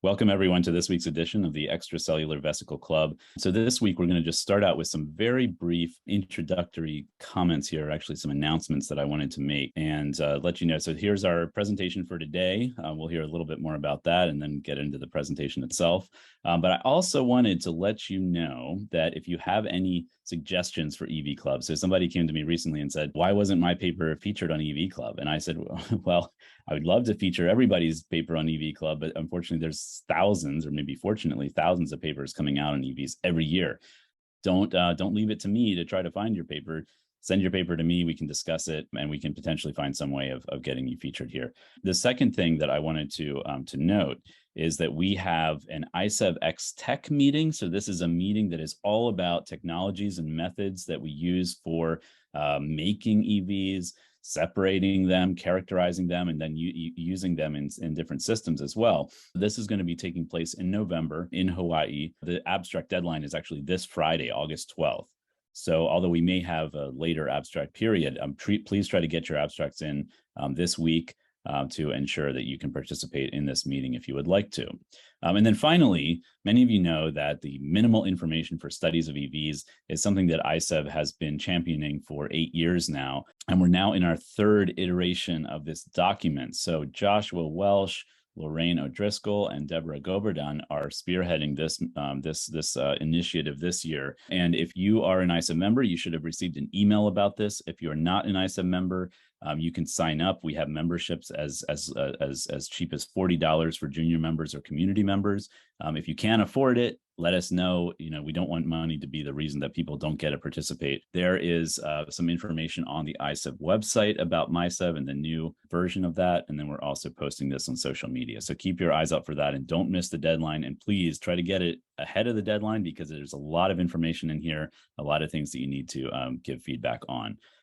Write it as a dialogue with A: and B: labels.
A: Welcome everyone to this week's edition of the Extracellular Vesicle Club. So this week, we're going to just start out with some very brief introductory comments here, actually some announcements that I wanted to make and let you know. So here's our presentation for today. We'll hear a little bit more about that and then get into the presentation itself. But I also wanted to let you know that if you have any suggestions for EVClub, so somebody came to me recently and said, why wasn't my paper featured on EVClub? And I said, well, I would love to feature everybody's paper on EVClub, but unfortunately there's thousands, or maybe fortunately thousands of papers coming out on EVs every year. Don't leave it to me to try to find your paper. Send your paper to me, we can discuss it, and we can potentially find some way of getting you featured here. The second thing that I wanted to note is that we have an ISBEX Tech meeting. So this is a meeting that is all about technologies and methods that we use for making EVs, separating them, characterizing them, and then using them in different systems as well. This is going to be taking place in November in Hawaii. The abstract deadline is actually this Friday, August 12th. So although we may have a later abstract period, please try to get your abstracts in this week to ensure that you can participate in this meeting if you would like to. And then finally, many of you know that the minimal information for studies of EVs is something that ISEV has been championing for 8 years now. And we're now in our third iteration of this document. So Joshua Welsh, Lorraine O'Driscoll, and Deborah Govardhan are spearheading this initiative this year. And if you are an ISEV member, you should have received an email about this. If you're not an ISEV member, you can sign up. We have memberships as cheap as $40 for junior members or community members. If you can't afford it, let us know. We don't want money to be the reason that people don't get to participate. There is some information on the ISEV website about MySev and the new version of that. And then we're also posting this on social media. So keep your eyes out for that and don't miss the deadline. And please try to get it ahead of the deadline because there's a lot of information in here, a lot of things that you need to give feedback on.